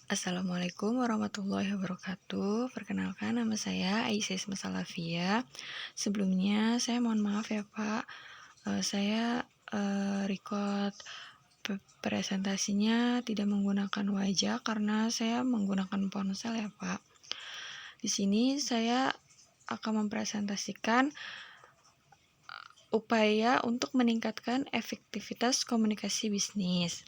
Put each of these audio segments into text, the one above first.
Assalamualaikum warahmatullahi wabarakatuh. Perkenalkan, nama saya Aisyah Masalafia. Sebelumnya saya mohon maaf ya Pak. Saya record presentasinya tidak menggunakan wajah karena saya menggunakan ponsel ya Pak. Di sini saya akan mempresentasikan upaya untuk meningkatkan efektivitas komunikasi bisnis.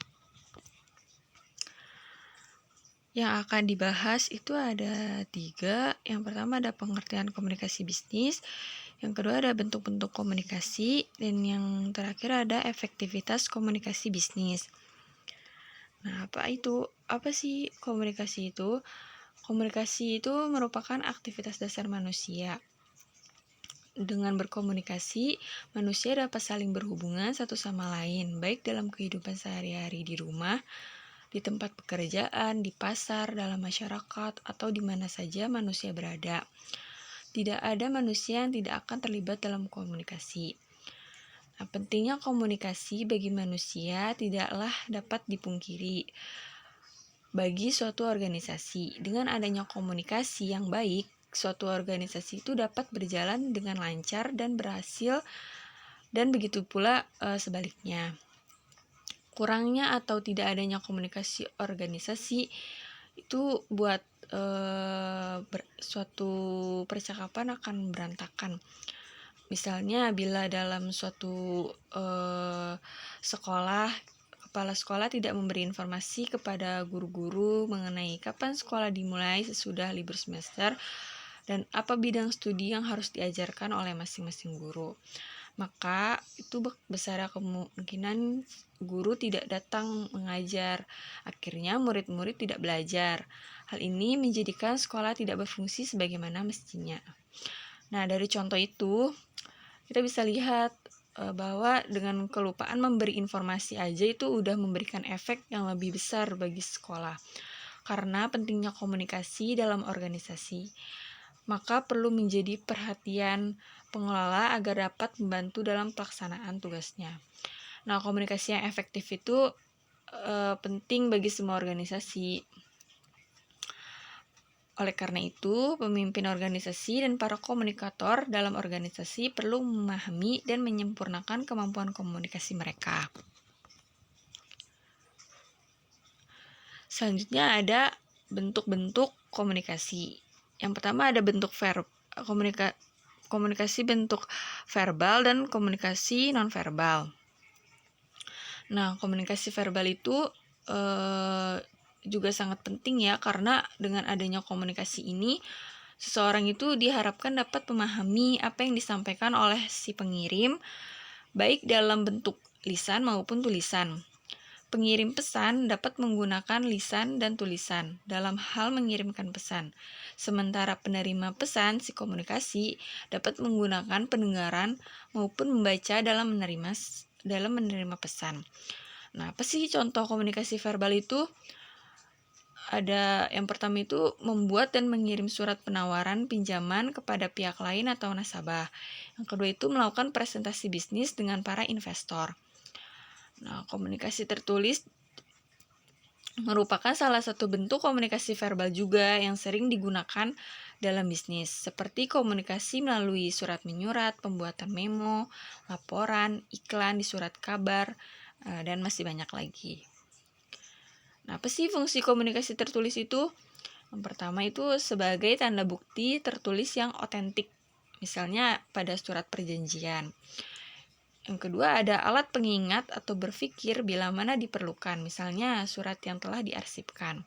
Yang akan dibahas itu ada 3. Yang pertama ada pengertian komunikasi bisnis, yang kedua ada bentuk-bentuk komunikasi, dan yang terakhir ada efektivitas komunikasi bisnis. Nah, apa sih komunikasi itu? Komunikasi itu merupakan aktivitas dasar manusia. Dengan berkomunikasi, manusia dapat saling berhubungan satu sama lain, baik dalam kehidupan sehari-hari di rumah, di tempat pekerjaan, di pasar, dalam masyarakat, atau di mana saja manusia berada. Tidak ada manusia yang tidak akan terlibat dalam komunikasi. Nah, pentingnya komunikasi bagi manusia tidaklah dapat dipungkiri. Bagi suatu organisasi, dengan adanya komunikasi yang baik, suatu organisasi itu dapat berjalan dengan lancar dan berhasil, dan begitu pula sebaliknya. Kurangnya atau tidak adanya komunikasi organisasi itu buat suatu percakapan akan berantakan. Misalnya bila dalam suatu sekolah, kepala sekolah tidak memberi informasi kepada guru-guru mengenai kapan sekolah dimulai sesudah libur semester dan apa bidang studi yang harus diajarkan oleh masing-masing guru, maka itu besar kemungkinan guru tidak datang mengajar. Akhirnya murid-murid tidak belajar. Hal ini menjadikan sekolah tidak berfungsi sebagaimana mestinya. Nah, dari contoh itu kita bisa lihat bahwa dengan kelupaan memberi informasi aja itu udah memberikan efek yang lebih besar bagi sekolah. Karena pentingnya komunikasi dalam organisasi, maka perlu menjadi perhatian pengelola agar dapat membantu dalam pelaksanaan tugasnya. Nah, komunikasi yang efektif itu penting bagi semua organisasi. Oleh karena itu, pemimpin organisasi dan para komunikator dalam organisasi perlu memahami dan menyempurnakan kemampuan komunikasi mereka. Selanjutnya ada bentuk-bentuk komunikasi. Yang pertama ada bentuk komunikasi bentuk verbal dan komunikasi nonverbal. Nah, komunikasi verbal itu juga sangat penting ya, karena dengan adanya komunikasi ini, seseorang itu diharapkan dapat memahami apa yang disampaikan oleh si pengirim, baik dalam bentuk lisan maupun tulisan. Pengirim pesan dapat menggunakan lisan dan tulisan dalam hal mengirimkan pesan. Sementara penerima pesan, si komunikasi, dapat menggunakan pendengaran maupun membaca dalam menerima pesan. Nah, apa sih contoh komunikasi verbal itu? Ada yang pertama itu membuat dan mengirim surat penawaran pinjaman kepada pihak lain atau nasabah. Yang kedua itu melakukan presentasi bisnis dengan para investor. Nah, komunikasi tertulis merupakan salah satu bentuk komunikasi verbal juga yang sering digunakan dalam bisnis, seperti komunikasi melalui surat menyurat, pembuatan memo, laporan, iklan di surat kabar, dan masih banyak lagi. Nah, apa sih fungsi komunikasi tertulis itu? Yang pertama itu sebagai tanda bukti tertulis yang otentik, misalnya pada surat perjanjian. Yang kedua ada alat pengingat atau berpikir bila mana diperlukan, misalnya surat yang telah diarsipkan.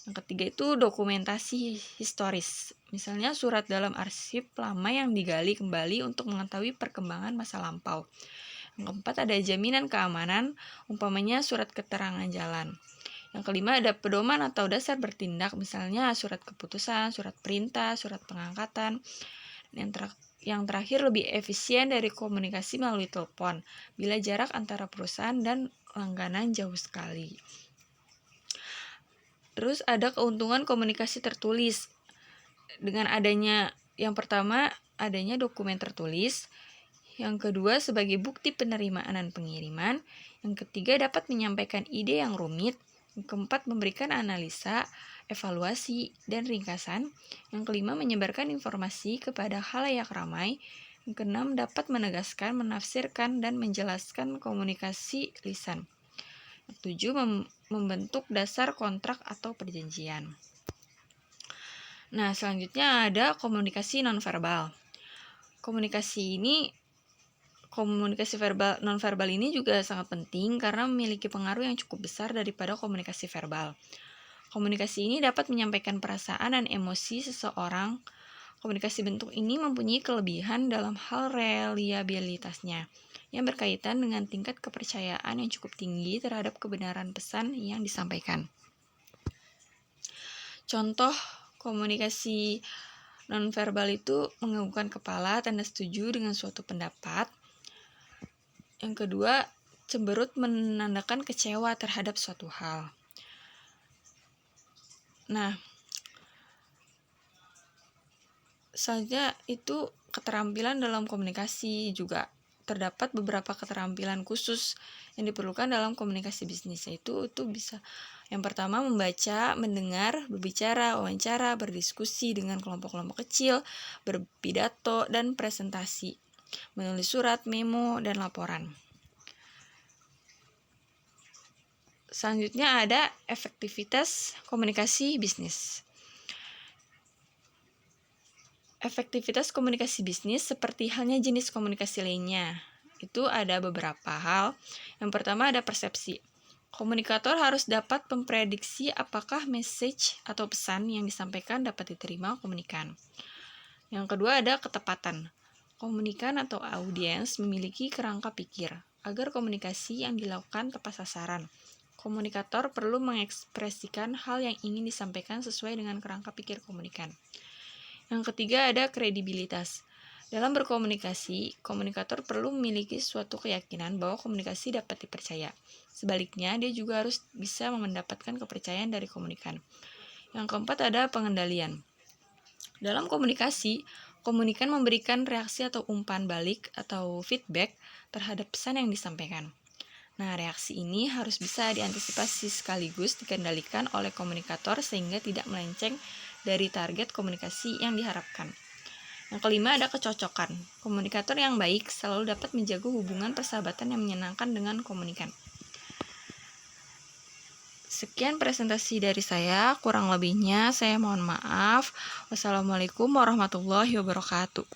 Yang ketiga itu dokumentasi historis, misalnya surat dalam arsip lama yang digali kembali untuk mengetahui perkembangan masa lampau. Yang keempat ada jaminan keamanan, umpamanya surat keterangan jalan. Yang kelima ada pedoman atau dasar bertindak, misalnya surat keputusan, surat perintah, surat pengangkatan. Yang terakhir lebih efisien dari komunikasi melalui telepon bila jarak antara perusahaan dan langganan jauh sekali. Terus ada keuntungan komunikasi tertulis. Dengan adanya yang pertama adanya dokumen tertulis, yang kedua sebagai bukti penerimaan dan pengiriman, yang ketiga dapat menyampaikan ide yang rumit, Yang keempat, memberikan analisa, evaluasi, dan ringkasan. Yang kelima, menyebarkan informasi kepada khalayak ramai. Yang keenam, dapat menegaskan, menafsirkan, dan menjelaskan komunikasi lisan. Yang ketujuh, membentuk dasar kontrak atau perjanjian. Nah, selanjutnya ada komunikasi nonverbal. Komunikasi nonverbal ini juga sangat penting karena memiliki pengaruh yang cukup besar daripada komunikasi verbal. Komunikasi ini dapat menyampaikan perasaan dan emosi seseorang. Komunikasi bentuk ini mempunyai kelebihan dalam hal reliabilitasnya, yang berkaitan dengan tingkat kepercayaan yang cukup tinggi terhadap kebenaran pesan yang disampaikan. Contoh komunikasi nonverbal itu menganggukkan kepala, tanda setuju dengan suatu pendapat. Yang kedua, cemberut menandakan kecewa terhadap suatu hal. Nah, selanjutnya itu keterampilan dalam komunikasi. Juga terdapat beberapa keterampilan khusus yang diperlukan dalam komunikasi bisnis, yaitu itu bisa yang pertama membaca, mendengar, berbicara, wawancara, berdiskusi dengan kelompok-kelompok kecil, berpidato, dan presentasi, menulis surat, memo, dan laporan. Selanjutnya ada efektivitas komunikasi bisnis. Efektivitas komunikasi bisnis seperti halnya jenis komunikasi lainnya. Itu ada beberapa hal. Yang pertama ada persepsi. Komunikator harus dapat memprediksi apakah message atau pesan yang disampaikan dapat diterima komunikan. Yang kedua ada ketepatan. Komunikan atau audiens memiliki kerangka pikir agar komunikasi yang dilakukan tepat sasaran. Komunikator perlu mengekspresikan hal yang ingin disampaikan sesuai dengan kerangka pikir komunikan. Yang ketiga ada kredibilitas. Dalam berkomunikasi, komunikator perlu memiliki suatu keyakinan bahwa komunikasi dapat dipercaya. Sebaliknya, dia juga harus bisa mendapatkan kepercayaan dari komunikan. Yang keempat ada pengendalian. Dalam komunikasi, komunikan memberikan reaksi atau umpan balik atau feedback terhadap pesan yang disampaikan. Nah, reaksi ini harus bisa diantisipasi sekaligus dikendalikan oleh komunikator sehingga tidak melenceng dari target komunikasi yang diharapkan. Yang kelima ada kecocokan. Komunikator yang baik selalu dapat menjaga hubungan persahabatan yang menyenangkan dengan komunikan. Sekian presentasi dari saya, kurang lebihnya saya mohon maaf. Wassalamualaikum warahmatullahi wabarakatuh.